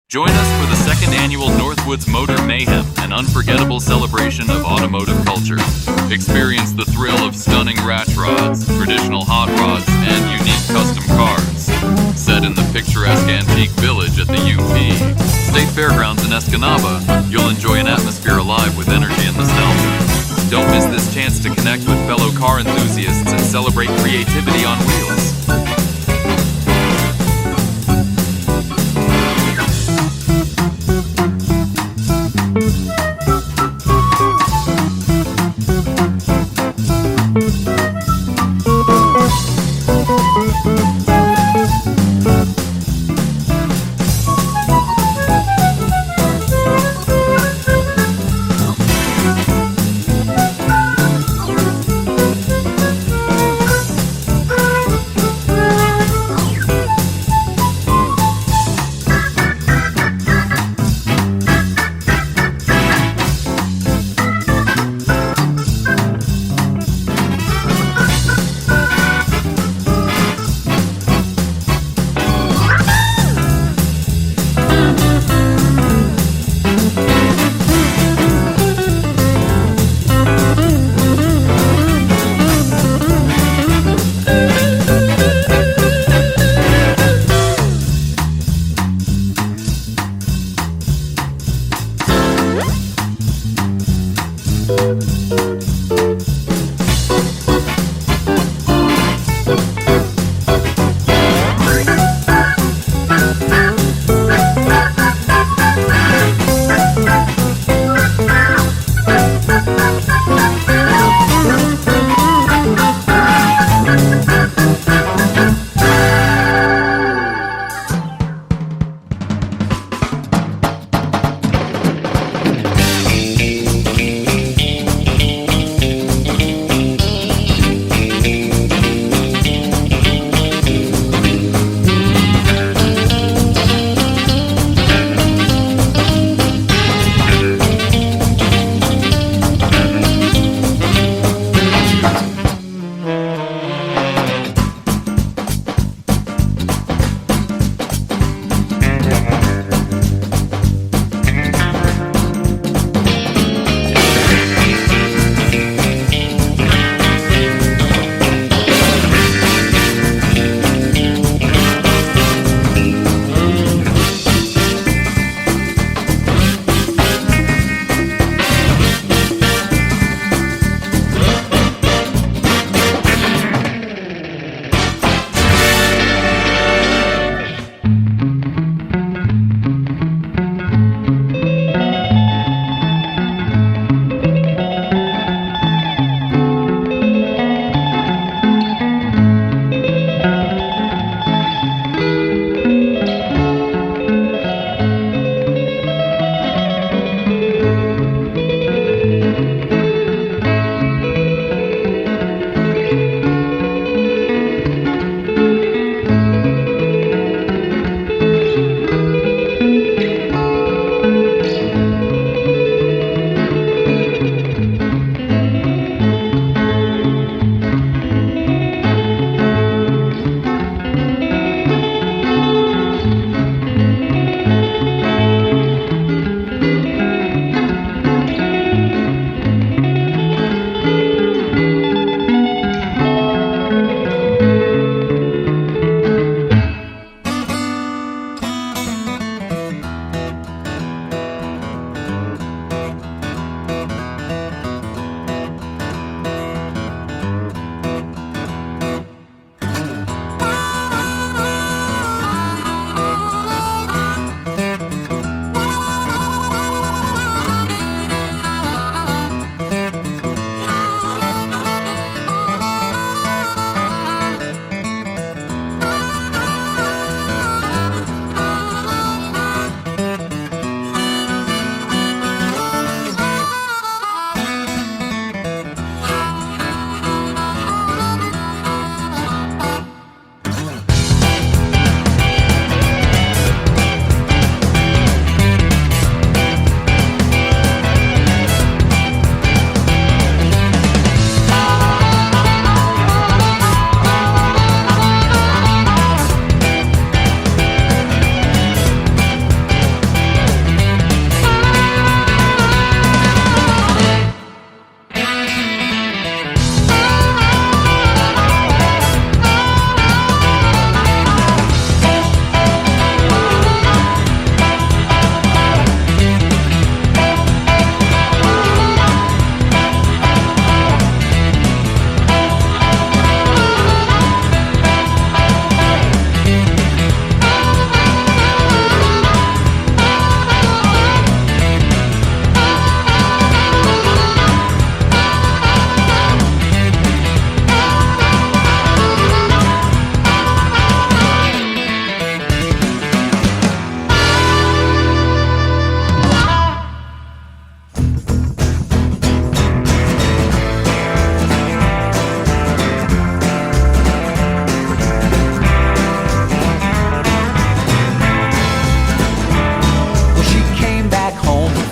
Join us for the second annual Northwoods Motor Mayhem, an unforgettable celebration of automotive culture. Experience the thrill of stunning ratch rods, traditional hot rods, and unique custom cars. Set in the picturesque antique village at the UP State Fairgrounds in Escanaba, you'll enjoy an atmosphere alive with energy and nostalgia. Don't miss this chance to connect with fellow car enthusiasts and celebrate creativity on wheels.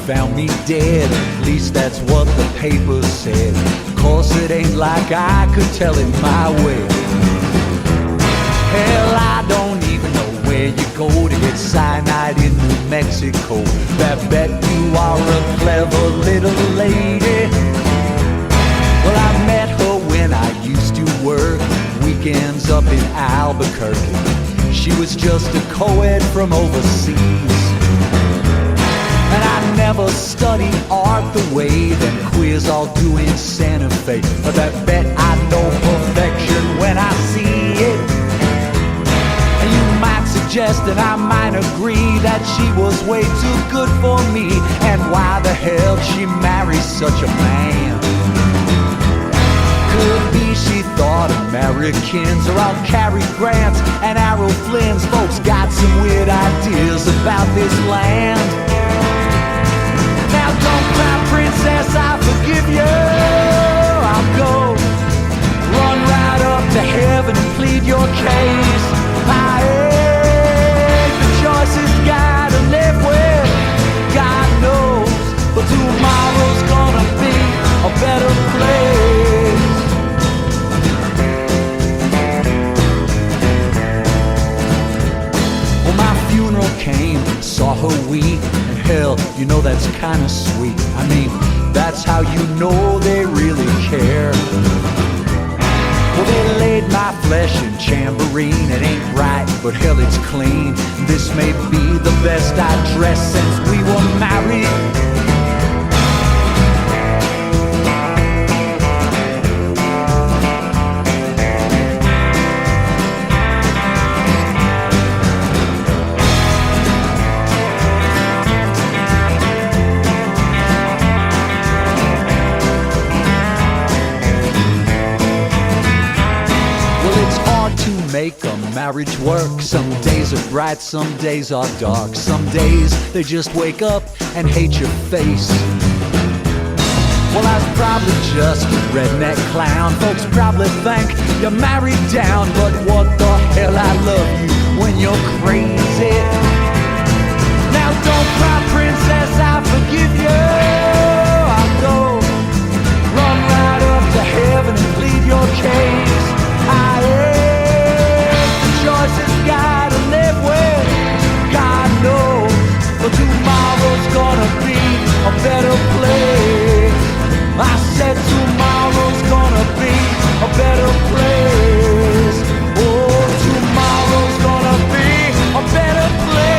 found me dead, at least that's what the papers said. Of course it ain't like I could tell it my way. Hell, I don't even know where you go to get cyanide in New Mexico. I bet you are a clever little lady. Well, I met her when I used to work weekends up in Albuquerque. She was just a co-ed from overseas. And I never studied art the way them queers all do in Santa Fe. But I bet I know perfection when I see it. And you might suggest and I might agree that she was way too good for me. And why the hell she marries such a man? Could be she thought Americans are all Cary Grants and Errol Flynn's. Folks got some weird ideas about this land. Now don't cry, princess, I forgive you. I'll go run right up to heaven and plead your case. I ain't the choicest guy to live with, God knows, but tomorrow's gonna be a better place. Well, my funeral came, saw her weep, and hell, you know that's kinda sweet. I mean, that's how you know they really care. Well, they laid my flesh in chamberine. It ain't right, but hell, it's clean. This may be the best I dressed since we were married. Make a marriage work. Some days are bright, some days are dark. Some days they just wake up and hate your face. Well, I was probably just a redneck clown. Folks probably think you're married down, but what the hell, I love you when you're crazy. Now don't cry, princess, I forgive you. I'll go run right up to heaven and plead your case. I choicest guy to live with, God knows, but tomorrow's gonna be a better place. I said tomorrow's gonna be a better place. Oh, tomorrow's gonna be a better place.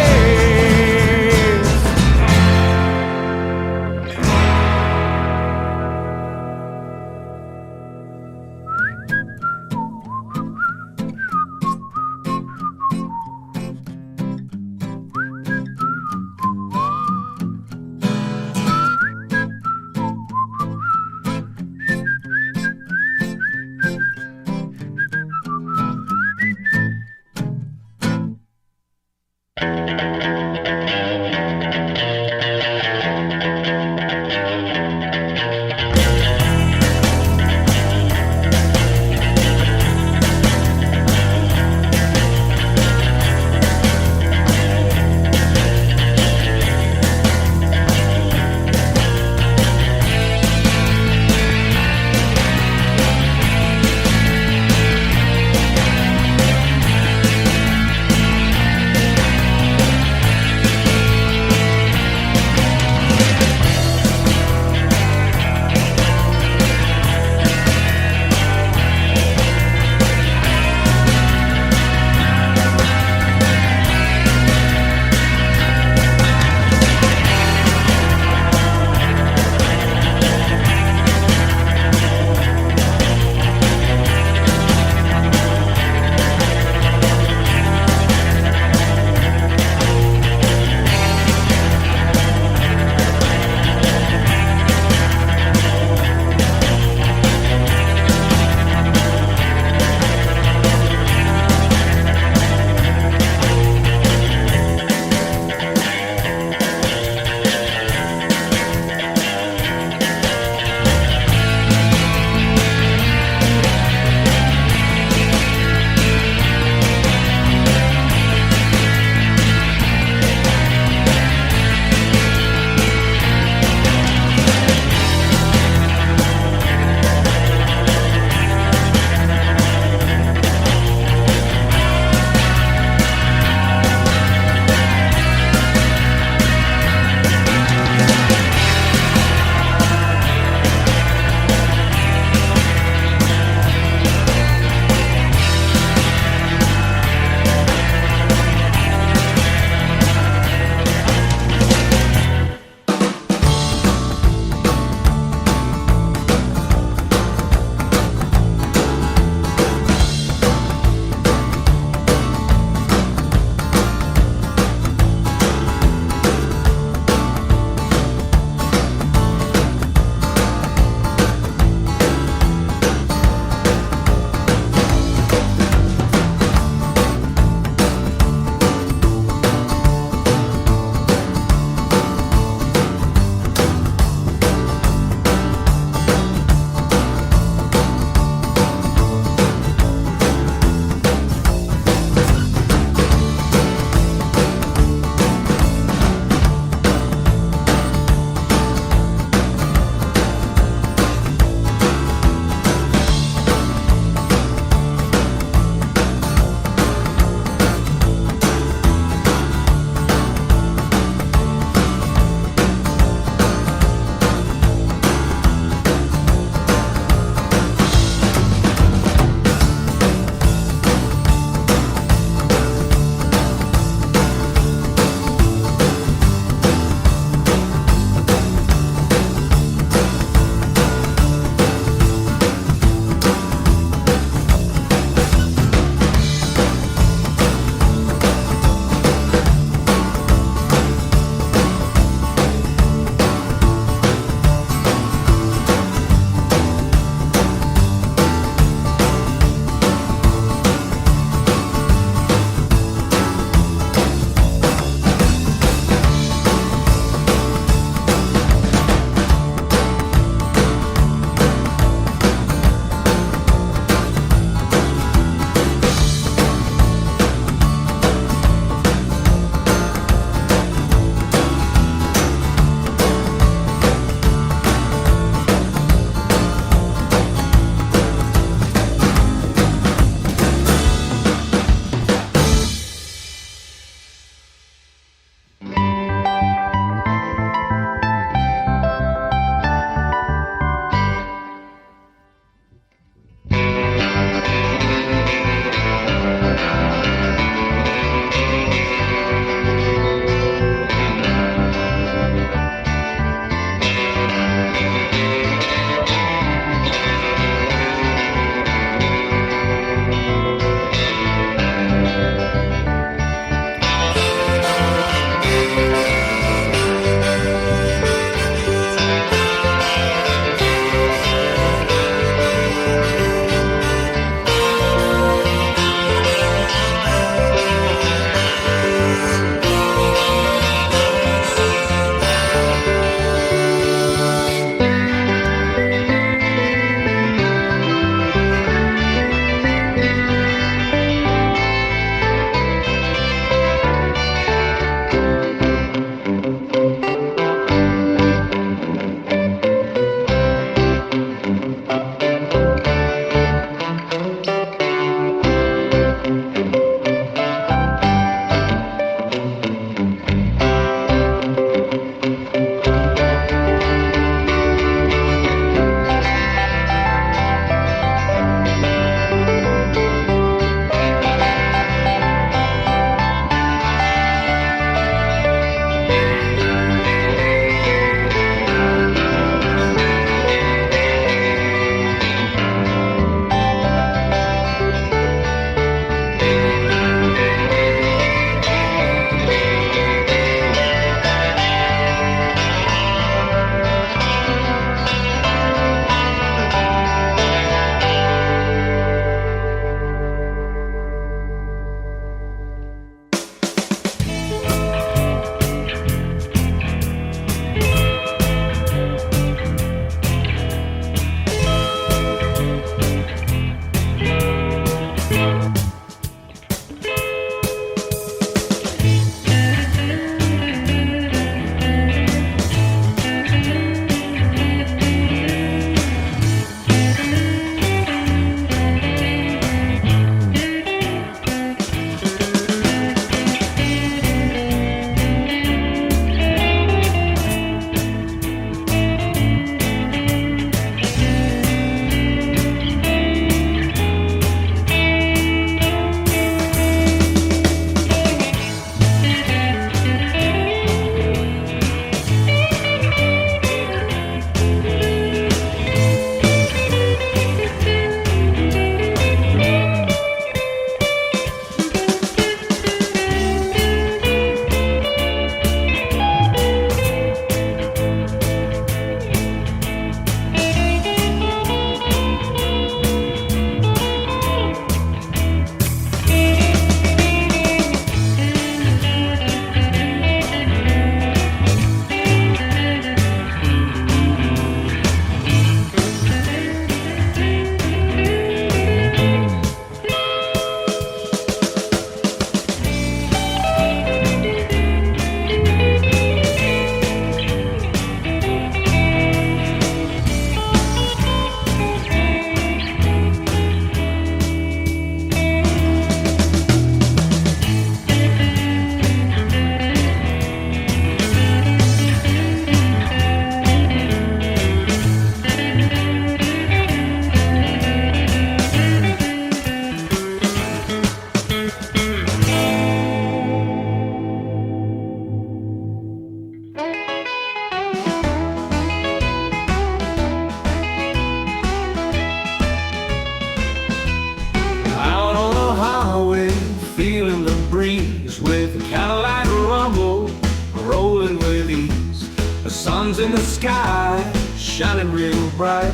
sun's in the sky, shining real bright.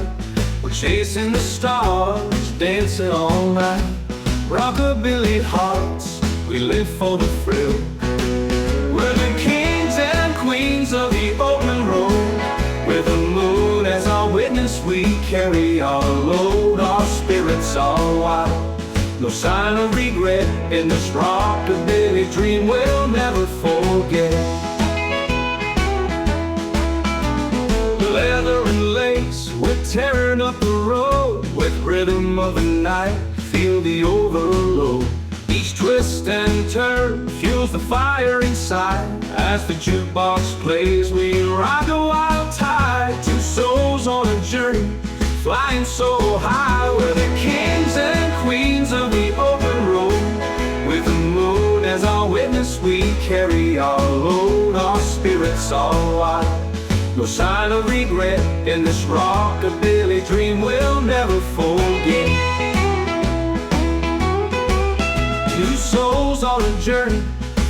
We're chasing the stars, dancing all night. Rockabilly hearts, we live for the thrill. We're the kings and queens of the open road. With the moon as our witness, we carry our load. Our spirits are wild, no sign of regret. In this rockabilly dream we'll never forget. Leather and lace, we're tearing up the road. With rhythm of the night, feel the overload. Each twist and turn fuels the fire inside. As the jukebox plays, we ride the wild tide. Two souls on a journey, flying so high. We're the kings and queens of the open road. With the moon as our witness, we carry our load. Our spirits are wild, no sign of regret. In this rockabilly dream we'll never forget. Two souls on a journey,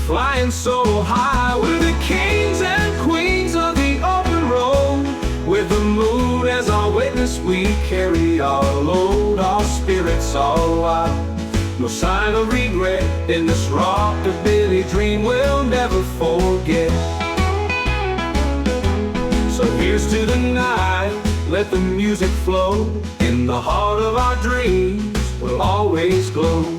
flying so high. We're the kings and queens of the open road. With the moon as our witness, we carry our load. Our spirits are wild, no sign of regret. In this rockabilly dream we'll never forget. So here's to the night, let the music flow. In the heart of our dreams we'll always glow.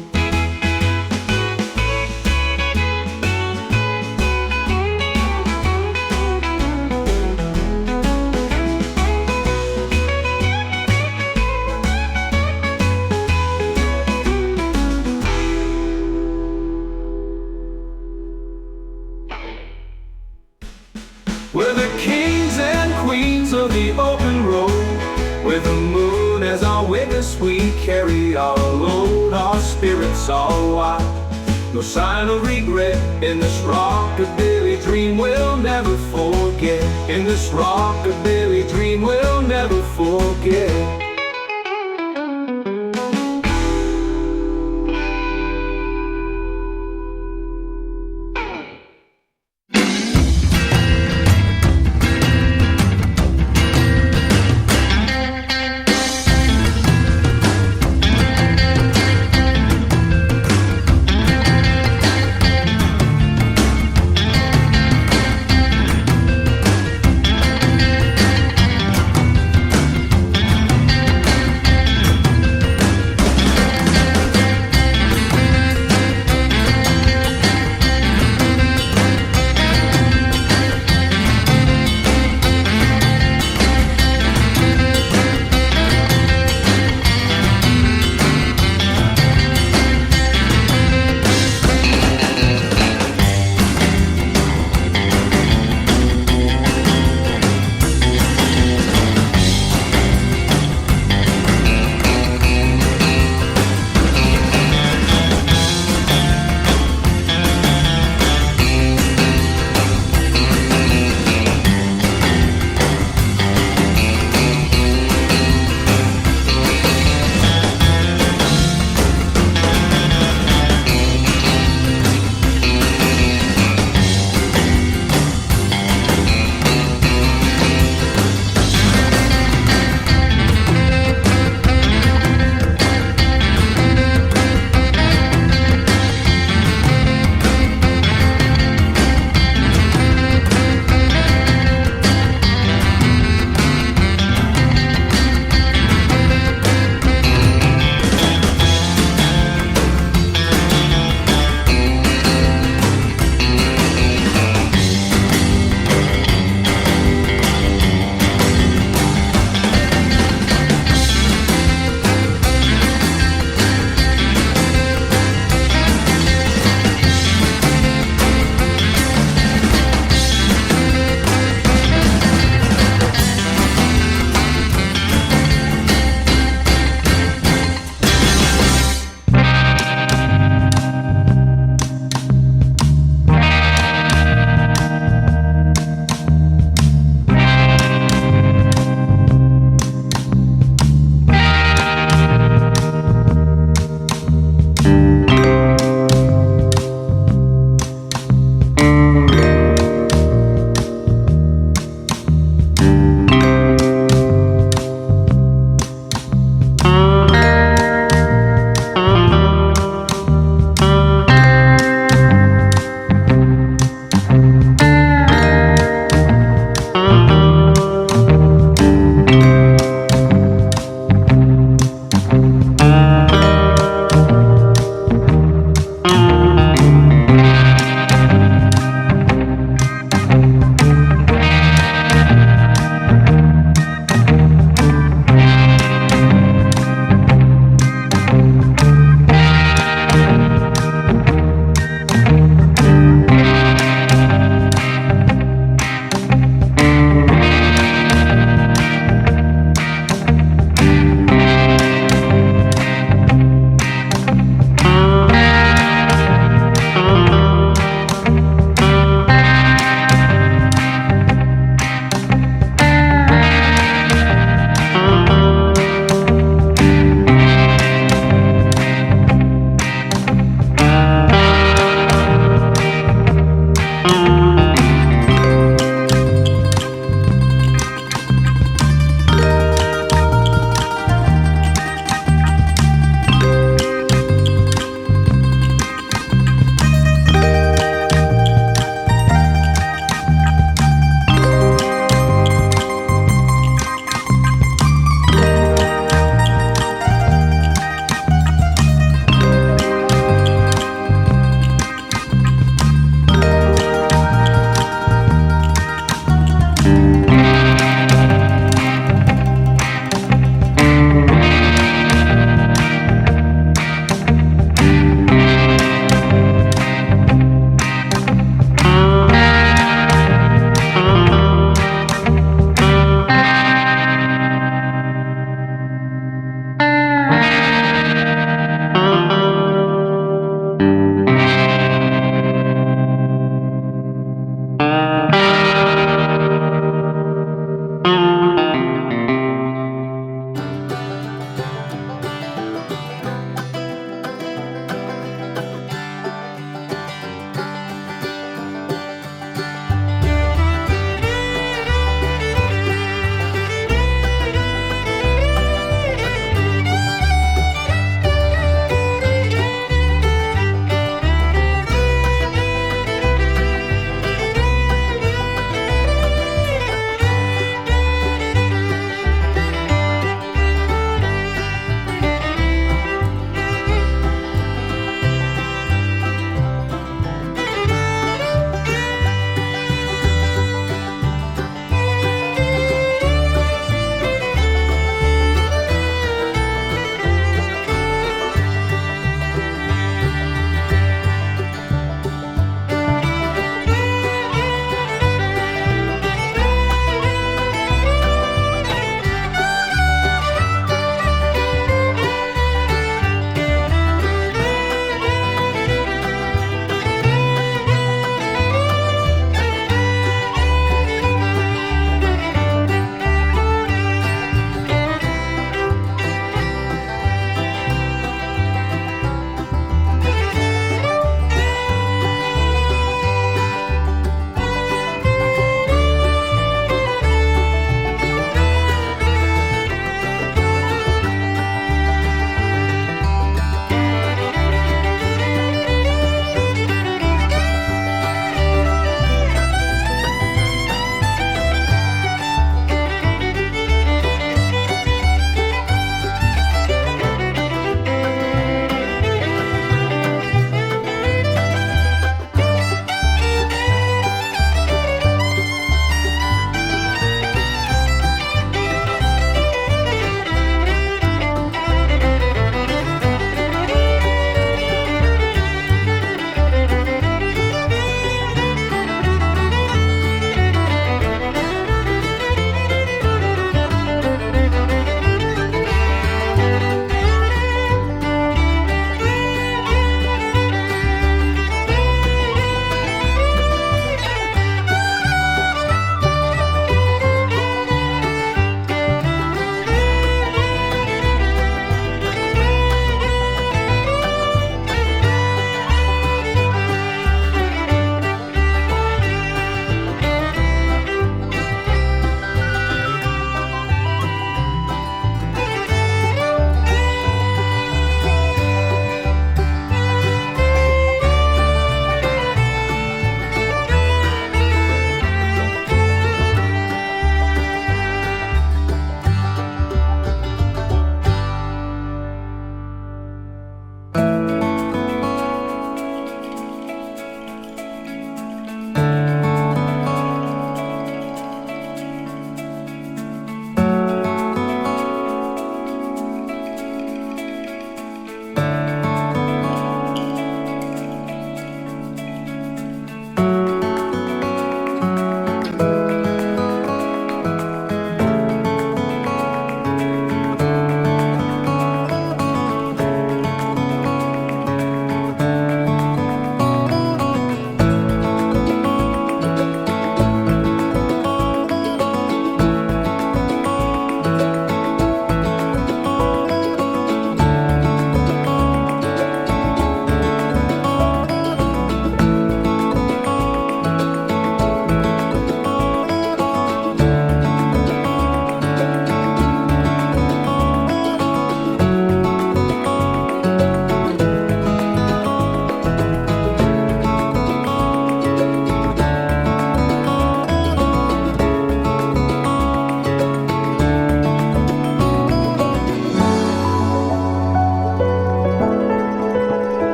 We're the kings and queens of the open road. With the moon as our witness, we carry our load. Our spirits are wild, no sign of regret. In this rockabilly dream we'll never forget. In this rockabilly dream we'll never forget.